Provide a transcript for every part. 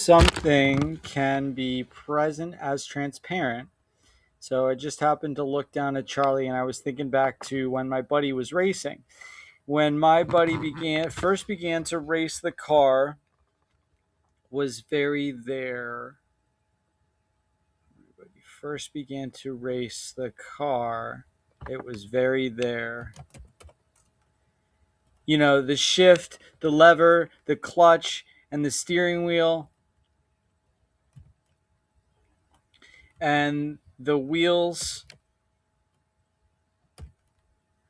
something can be present as transparent. So I just happened to look down at Charlie and I was thinking back to when my buddy was racing. When my buddy first began to race the car, was very there. When he first began to race the car, it was very there. You know, the shift, the lever, the clutch, and the steering wheel, and the wheels,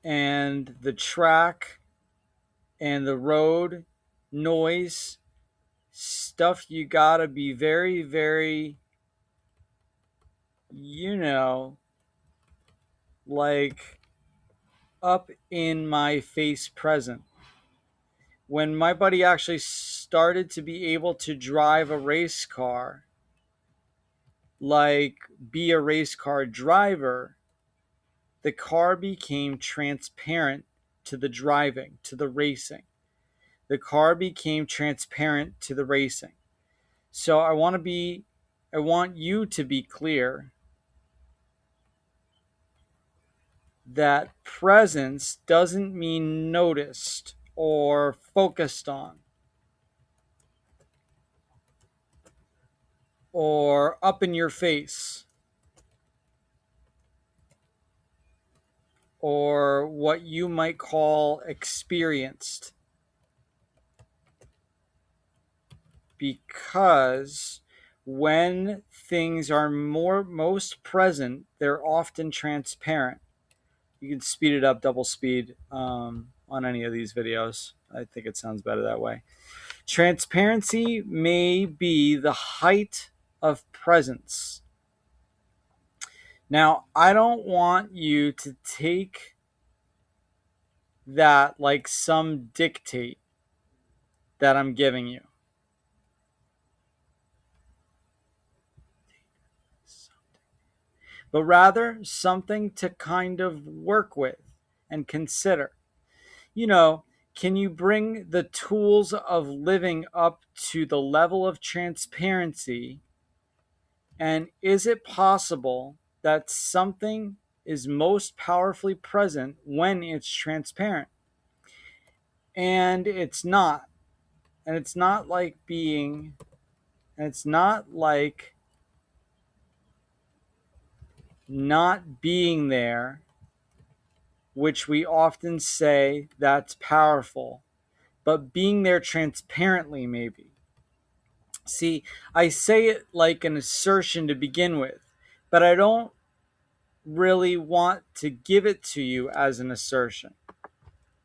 and the track, and the road, noise, stuff you gotta be very, very, you know, like up in my face present. When my buddy actually started to be able to drive a race car, like be a race car driver, the car became transparent to the driving, to the racing. The car became transparent to the racing. So I want you to be clear that presence doesn't mean noticed or focused on or up in your face or what you might call experienced. Because when things are most present, they're often transparent. You can speed it up, double speed on any of these videos. I think it sounds better that way. Transparency may be the height of presence. Now, I don't want you to take that like some dictate that I'm giving you. But rather something to kind of work with and consider. You know, can you bring the tools of living up to the level of transparency? And is it possible that something is most powerfully present when it's transparent? And it's not. And it's not like being, and it's not like not being there, which we often say that's powerful, but being there transparently, maybe. See, I say it like an assertion to begin with, but I don't really want to give it to you as an assertion.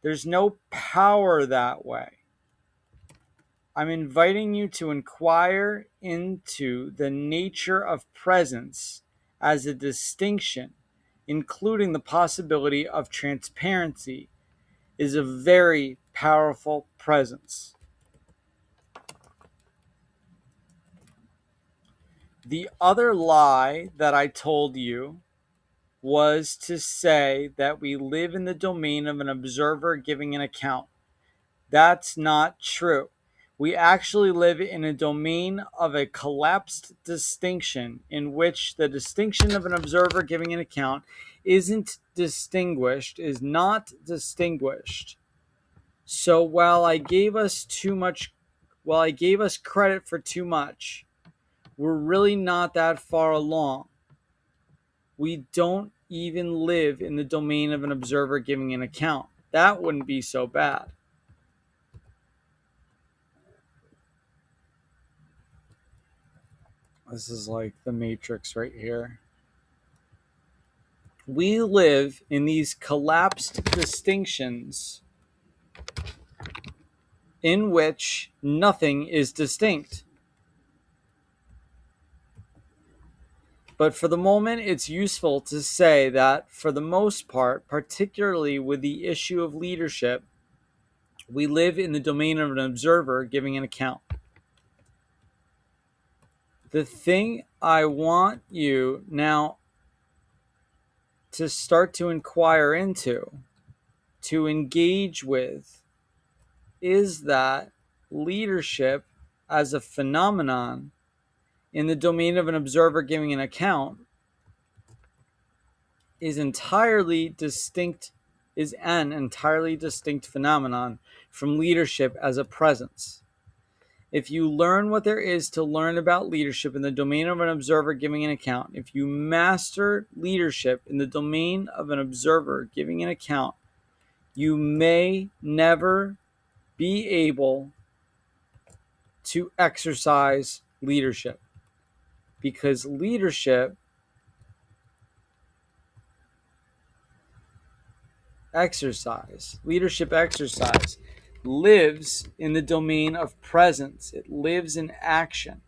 There's no power that way. I'm inviting you to inquire into the nature of presence as a distinction, including the possibility of transparency, is a very powerful presence. The other lie that I told you was to say that we live in the domain of an observer giving an account. That's not true. We actually live in a domain of a collapsed distinction in which the distinction of an observer giving an account is not distinguished. So while I gave us credit for too much, we're really not that far along. We don't even live in the domain of an observer giving an account. That wouldn't be so bad. This is like the Matrix right here. We live in these collapsed distinctions in which nothing is distinct. But for the moment, it's useful to say that for the most part, particularly with the issue of leadership, we live in the domain of an observer giving an account. The thing I want you now to start to inquire into, to engage with, is that leadership as a phenomenon in the domain of an observer giving an account is an entirely distinct phenomenon from leadership as a presence. If you learn what there is to learn about leadership in the domain of an observer giving an account, if you master leadership in the domain of an observer giving an account, you may never be able to exercise leadership, because leadership exercise lives in the domain of presence. It lives in action.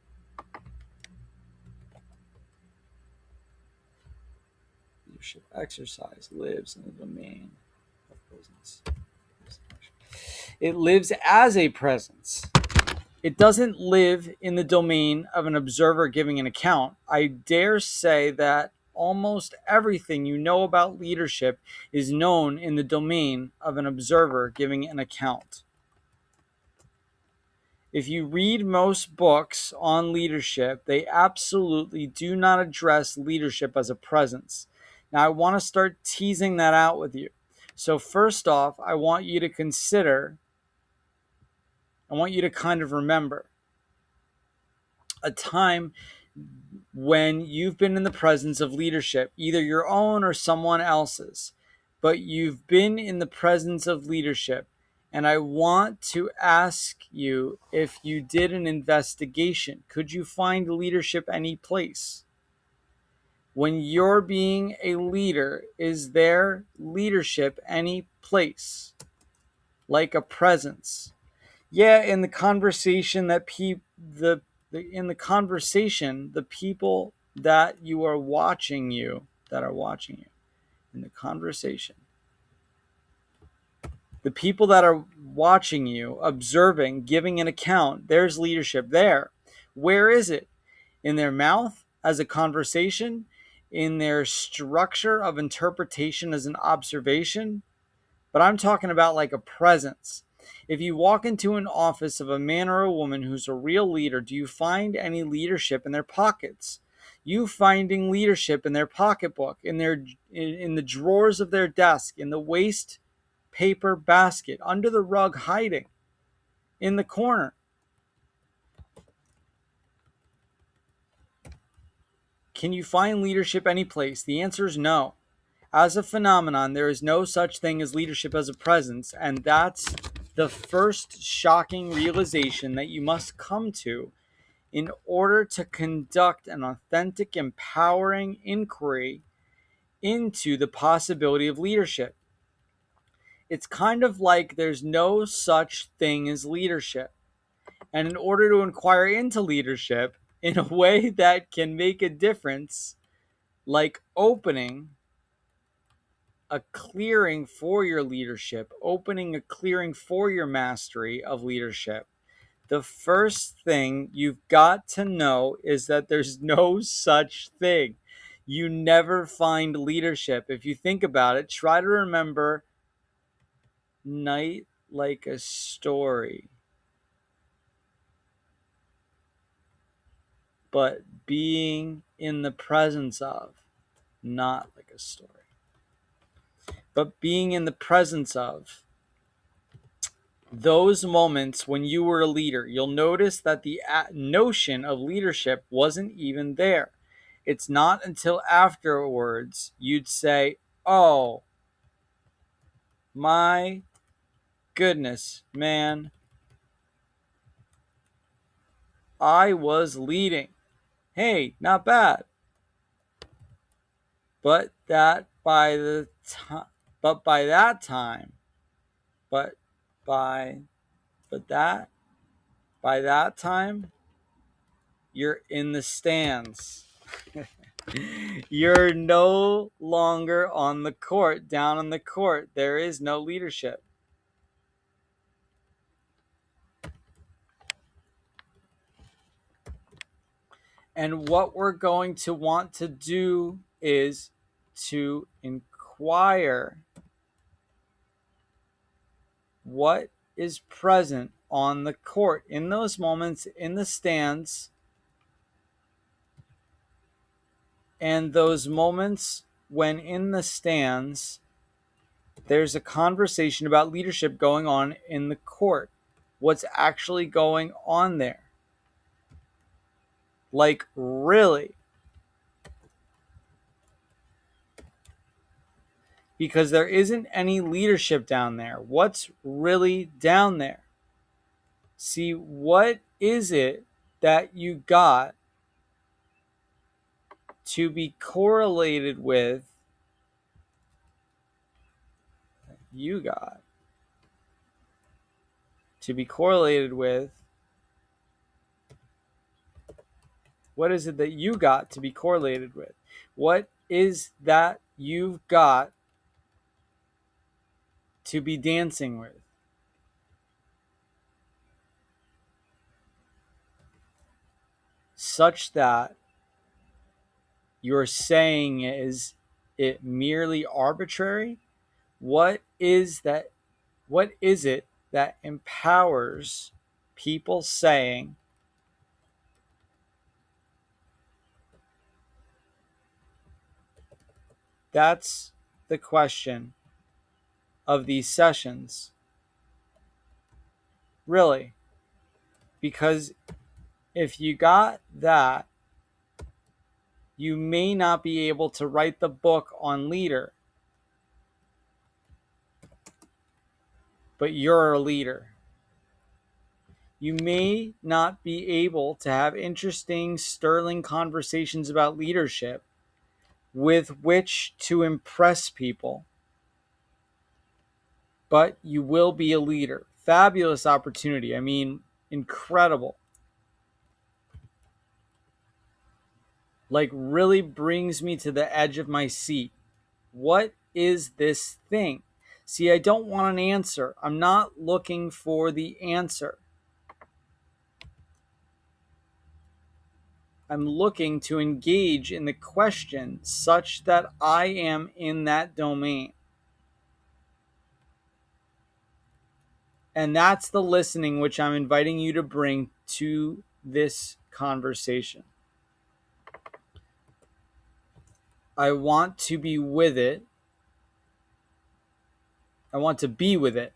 Leadership exercise lives in the domain of presence. It lives as a presence. It doesn't live in the domain of an observer giving an account. I dare say that almost everything you know about leadership is known in the domain of an observer giving an account. If you read most books on leadership, they absolutely do not address leadership as a presence. Now, I want to start teasing that out with you. So first off, I want you to kind of remember a time when you've been in the presence of leadership, either your own or someone else's, but you've been in the presence of leadership. And I want to ask you, if you did an investigation, could you find leadership any place? When you're being a leader, is there leadership any place? Like a presence? Yeah, in the conversation the people that are watching you, in the conversation, the people that are watching you, observing, giving an account, there's leadership there. Where is it? In their mouth as a conversation? In their structure of interpretation as an observation? But I'm talking about like a presence. If you walk into an office of a man or a woman who's a real leader, do you find any leadership in their pockets? You finding leadership in their pocketbook, in the drawers of their desk, in the waste paper basket, under the rug, hiding in the corner. Can you find leadership any place? The answer is no. As a phenomenon, there is no such thing as leadership as a presence, and that's the first shocking realization that you must come to in order to conduct an authentic, empowering inquiry into the possibility of leadership. It's kind of like there's no such thing as leadership. And in order to inquire into leadership in a way that can make a difference, like opening a clearing for your leadership, opening a clearing for your mastery of leadership, the first thing you've got to know is that there's no such thing. You never find leadership. If you think about it, try to remember Night Like a Story, but being in the presence of, not like a story, but being in the presence of those moments when you were a leader. You'll notice that the notion of leadership wasn't even there. It's not until afterwards you'd say, oh my goodness, man, I was leading. Hey, not bad. But by that time, you're in the stands. You're no longer on the court, down on the court. There is no leadership. And what we're going to want to do is to inquire what is present on the court. In those moments in the stands, and those moments when in the stands, there's a conversation about leadership going on in the court. What's actually going on there? Like, really? Because there isn't any leadership down there. What's really down there? See, what is it that you got to be correlated with? You got to be correlated with. What is it that you got to be correlated with? What is that you've got to be dancing with? Such that you're saying is it merely arbitrary? What is that? What is it that empowers people saying that's the question of these sessions? Really? Because if you got that, you may not be able to write the book on leader, but you're a leader. You may not be able to have interesting, sterling conversations about leadership with which to impress people, but you will be a leader. Fabulous opportunity. I mean, incredible. Like, really brings me to the edge of my seat. What is this thing? See, I don't want an answer. I'm not looking for the answer. I'm looking to engage in the question such that I am in that domain. And that's the listening which I'm inviting you to bring to this conversation. I want to be with it. I want to be with it.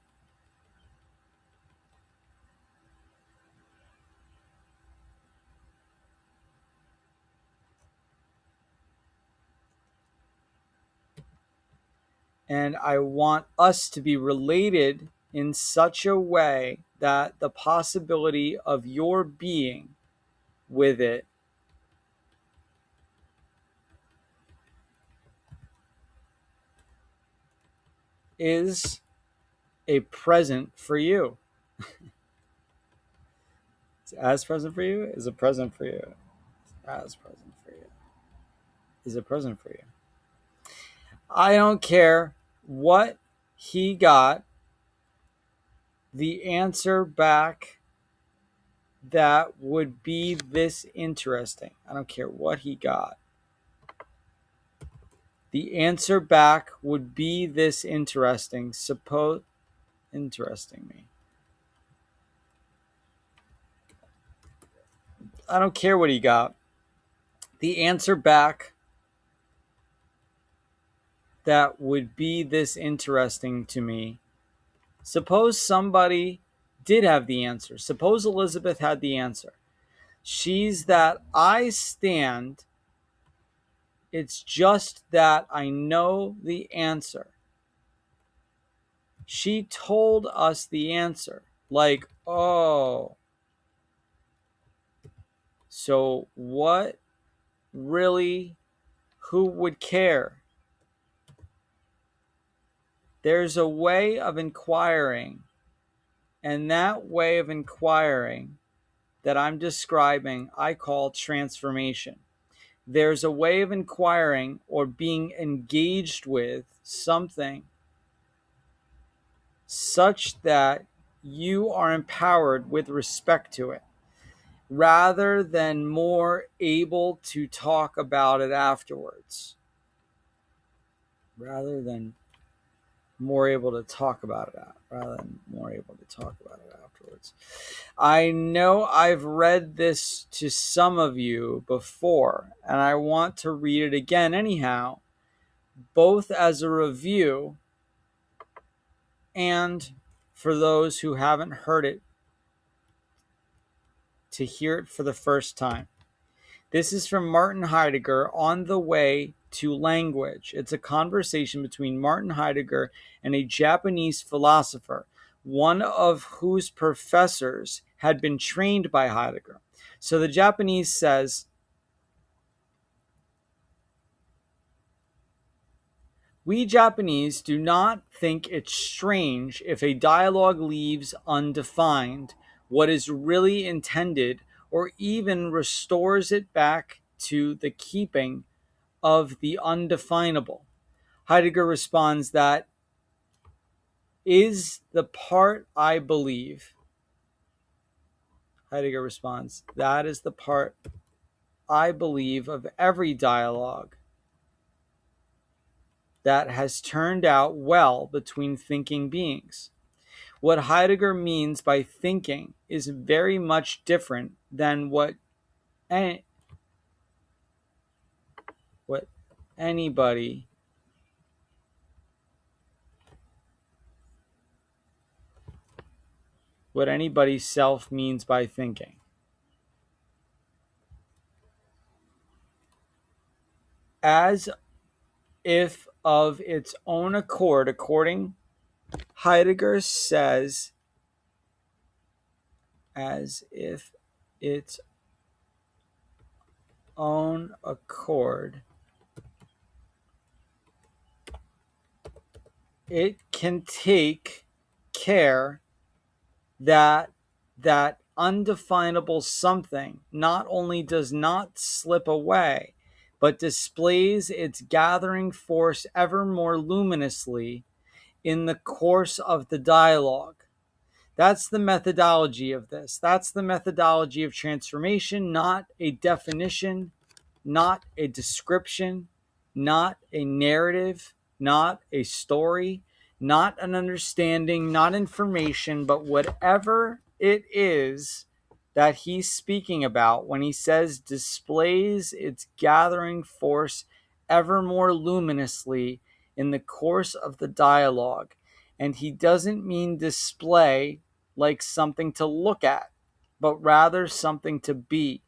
And I want us to be related in such a way that the possibility of your being with it is a present for you. It's as present for you is a present for you. It's as present for you is a present for you. I don't care what he got, the answer back that would be this interesting. I don't care what he got. The answer back would be this interesting. Interesting me. I don't care what he got. The answer back that would be this interesting to me. Suppose somebody did have the answer. Suppose Elizabeth had the answer. She's that I stand. It's just that I know the answer. She told us the answer. Like, oh. So what really, who would care? There's a way of inquiring, and that way of inquiring that I'm describing, I call transformation. There's a way of inquiring or being engaged with something such that you are empowered with respect to it, rather than more able to talk about it afterwards. Rather than more able to talk about it rather than more able to talk about it afterwards. I know I've read this to some of you before, and I want to read it again anyhow, both as a review and for those who haven't heard it to hear it for the first time. This is from Martin Heidegger on the way to language. It's a conversation between Martin Heidegger and a Japanese philosopher, one of whose professors had been trained by Heidegger. So the Japanese says, "We Japanese do not think it strange if a dialogue leaves undefined what is really intended or even restores it back to the keeping of the undefinable." Heidegger responds that is the part I believe. Heidegger responds, that is the part I believe of every dialogue that has turned out well between thinking beings. What Heidegger means by thinking is very much different than what anybody what anybody's self means by thinking. As if of its own accord, according Heidegger says, as if its own accord, it can take care that that undefinable something not only does not slip away, but displays its gathering force ever more luminously in the course of the dialogue. That's the methodology of this. That's the methodology of transformation, not a definition, not a description, not a narrative, not a story, not an understanding, not information, but whatever it is that he's speaking about when he says displays its gathering force ever more luminously in the course of the dialogue. And he doesn't mean display like something to look at, but rather something to be.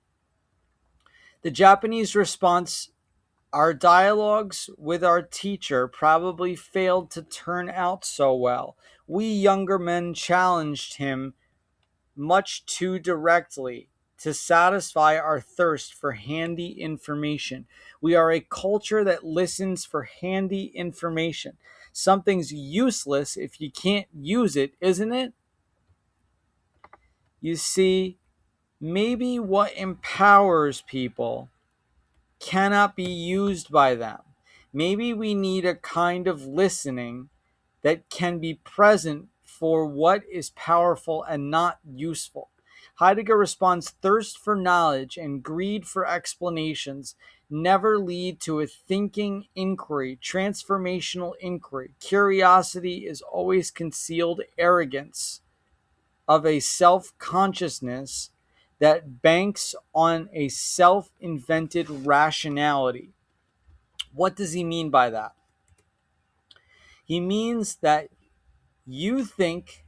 The Japanese response, our dialogues with our teacher probably failed to turn out so well. We younger men challenged him much too directly to satisfy our thirst for handy information. We are a culture that listens for handy information. Something's useless if you can't use it, isn't it? You see, maybe what empowers people cannot be used by them. Maybe we need a kind of listening that can be present for what is powerful and not useful. Heidegger responds, thirst for knowledge and greed for explanations never lead to a thinking inquiry, transformational inquiry. Curiosity is always concealed arrogance of a self-consciousness that banks on a self-invented rationality. What does he mean by that? He means that you think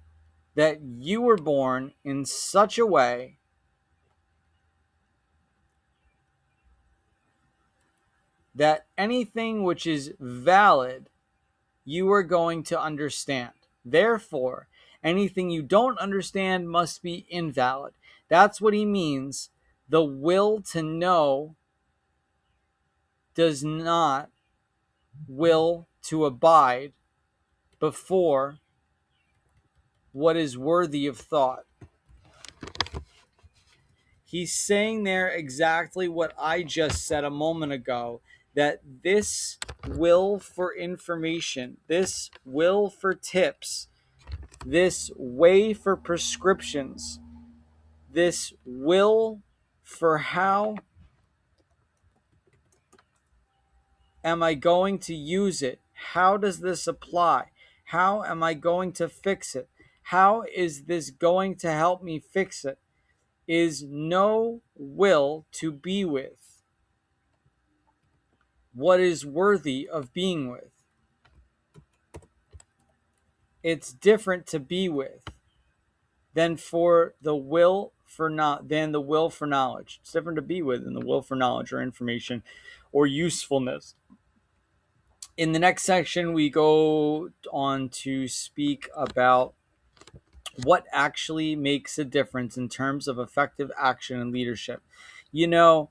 that you were born in such a way that anything which is valid, you are going to understand. Therefore, anything you don't understand must be invalid. That's what he means. The will to know does not will to abide before what is worthy of thought. He's saying there exactly what I just said a moment ago, that this will for information, this will for tips, this way for prescriptions, this will for how am I going to use it? How does this apply? How am I going to fix it? How is this going to help me fix it? Is no will to be with what is worthy of being with. It's different to be with than for the will for not than the will for knowledge. It's different to be with than the will for knowledge or information or usefulness. In the next section, we go on to speak about what actually makes a difference in terms of effective action and leadership. You know,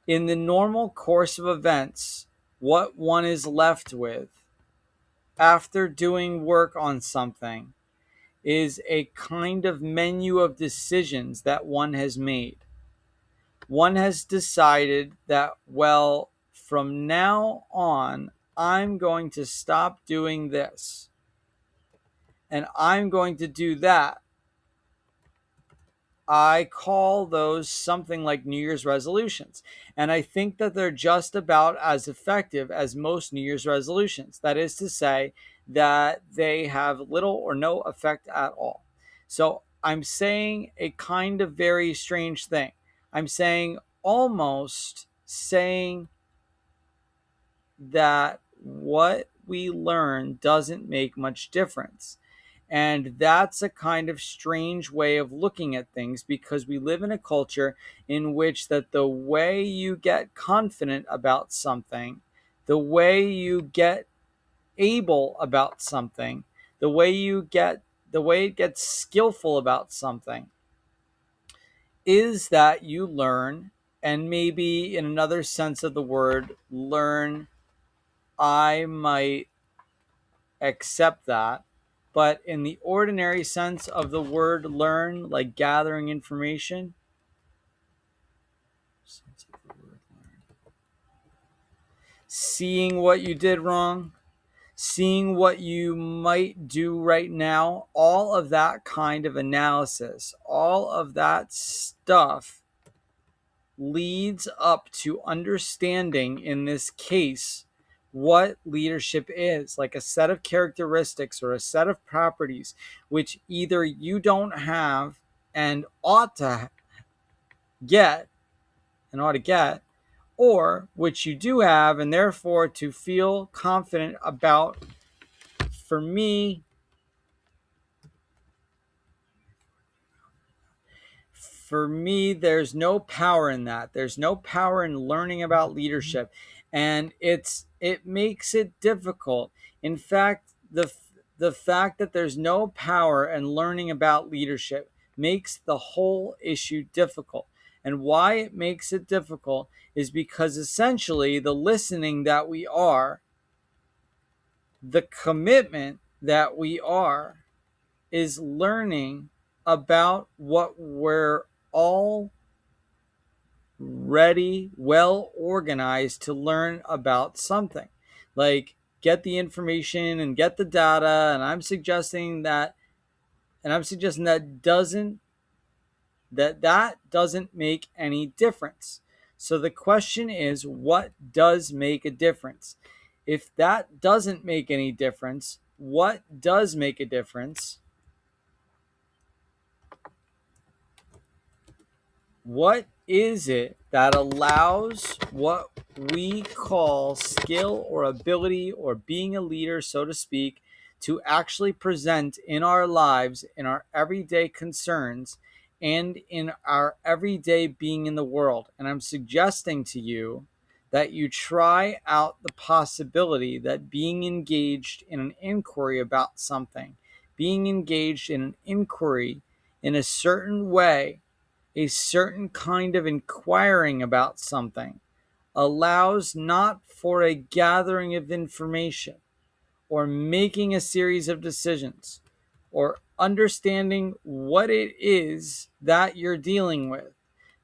in the normal course of events, what one is left with after doing work on something is a kind of menu of decisions that one has made. One has decided that, well, from now on, I'm going to stop doing this and I'm going to do that. I call those something like New Year's resolutions. And I think that they're just about as effective as most New Year's resolutions. That is to say, that they have little or no effect at all. So I'm saying a kind of very strange thing. I'm saying almost saying that what we learn doesn't make much difference. And that's a kind of strange way of looking at things because we live in a culture in which that the way you get confident about something, the way you get able about something, the way it gets skillful about something is that you learn, and maybe in another sense of the word learn, I might accept that. But in the ordinary sense of the word learn, like gathering information, seeing what you did wrong, seeing what you might do right now, all of that kind of analysis, all of that stuff leads up to understanding, in this case, what leadership is, like a set of characteristics or a set of properties which either you don't have and ought to get or which you do have and therefore to feel confident about. For me, there's no power in that. There's no power in learning about leadership, and it makes it difficult. In fact, the fact that there's no power in learning about leadership makes the whole issue difficult. And why it makes it difficult is because essentially the listening that we are, the commitment that we are, is learning about what we're all ready, well organized to learn about something. Like get the information and get the data, and I'm suggesting that that doesn't make any difference. So the question is, what does make a difference? If that doesn't make any difference, what does make a difference? What is it that allows what we call skill or ability or being a leader, so to speak, to actually present in our lives, in our everyday concerns, and in our everyday being in the world? And I'm suggesting to you that you try out the possibility that being engaged in an inquiry about something, being engaged in an inquiry in a certain way, a certain kind of inquiring about something, allows not for a gathering of information or making a series of decisions or understanding what it is that you're dealing with,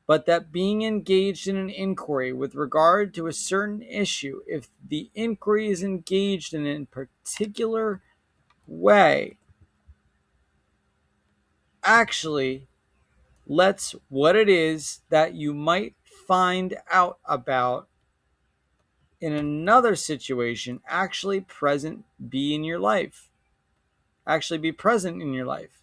but that being engaged in an inquiry with regard to a certain issue, if the inquiry is engaged in a particular way, actually lets what it is that you might find out about in another situation, actually be in your life. Actually be present in your life.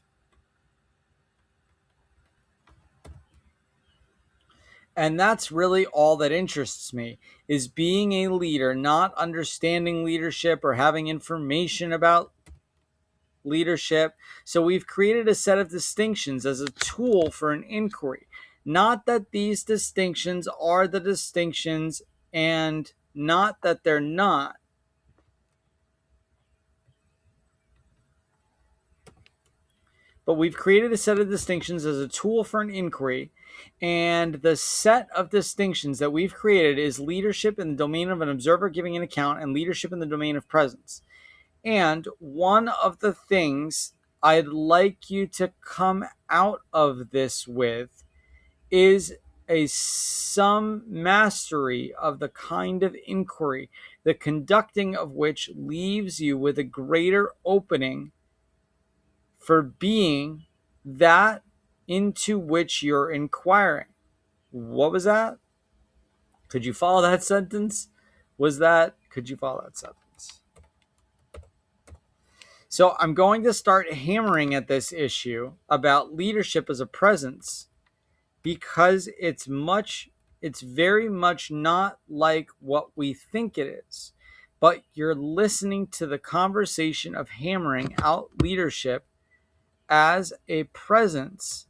And that's really all that interests me, is being a leader, not understanding leadership or having information about leadership. So we've created a set of distinctions as a tool for an inquiry. Not that these distinctions are the distinctions, and not that they're not. But we've created a set of distinctions as a tool for an inquiry. And the set of distinctions that we've created is leadership in the domain of an observer giving an account, and leadership in the domain of presence. And one of the things I'd like you to come out of this with is some mastery of the kind of inquiry, the conducting of which leaves you with a greater opening for being that into which you're inquiring. What was that? Could you follow that sentence? Could you follow that sentence? So I'm going to start hammering at this issue about leadership as a presence, because it's very much not like what we think it is. But you're listening to the conversation of hammering out leadership as a presence.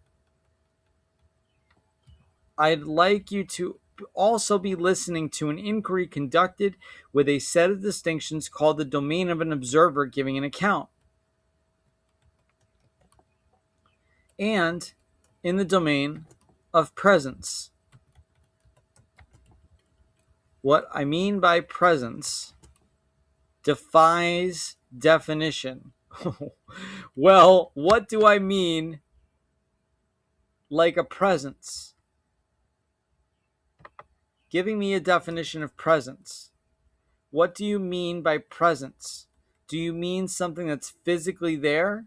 I'd like you to also be listening to an inquiry conducted with a set of distinctions called the domain of an observer giving an account, and in the domain of presence. What I mean by presence defies definition. Well, what do I mean like a presence? Giving me a definition of presence. What do you mean by presence? Do you mean something that's physically there?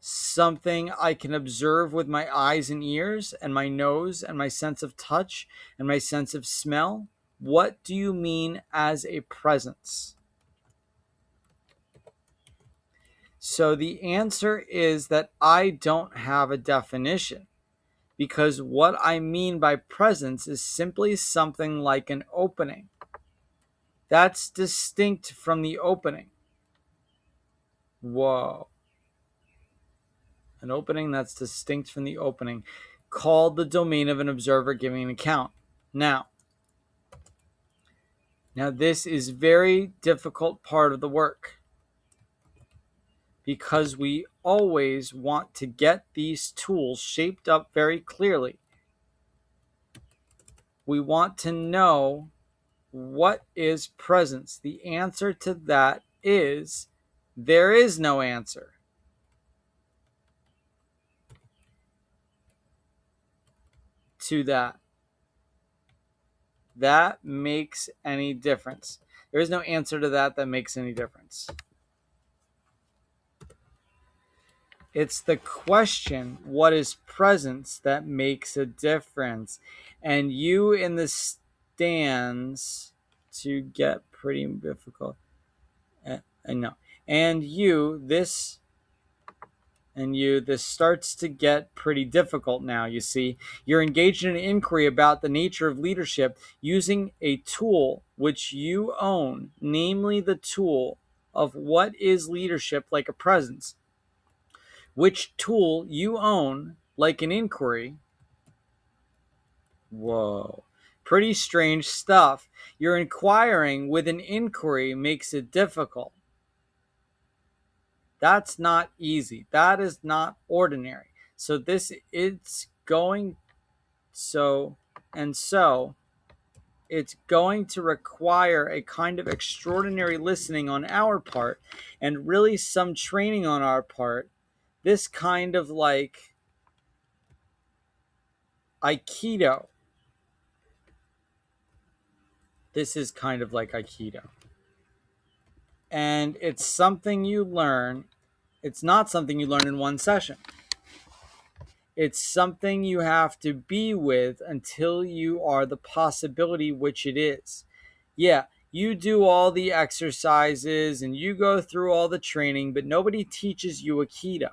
Something I can observe with my eyes and ears and my nose and my sense of touch and my sense of smell? What do you mean as a presence? So the answer is that I don't have a definition, because what I mean by presence is simply something like an opening. That's distinct from the opening. Whoa. An opening that's distinct from the opening, called the domain of an observer giving an account. Now this is very difficult part of the work, because we always want to get these tools shaped up very clearly. We want to know what is presence. The answer to that is there is no answer. To that makes any difference. There is no answer to that makes any difference. It's the question, what is presence, that makes a difference. And you in the stands to get pretty difficult. No. This starts to get pretty difficult now, you see. You're engaged in an inquiry about the nature of leadership using a tool which you own, namely the tool of what is leadership like a presence. Which tool you own like an inquiry. Whoa. Pretty strange stuff. You're inquiring with an inquiry makes it difficult. That's not easy. That is not ordinary. So it's going to require a kind of extraordinary listening on our part, and really some training on our part. This kind of like Aikido. This is kind of like Aikido. And it's something you learn. It's not something you learn in one session. It's something you have to be with until you are the possibility which it is. Yeah, you do all the exercises and you go through all the training, but nobody teaches you Aikido.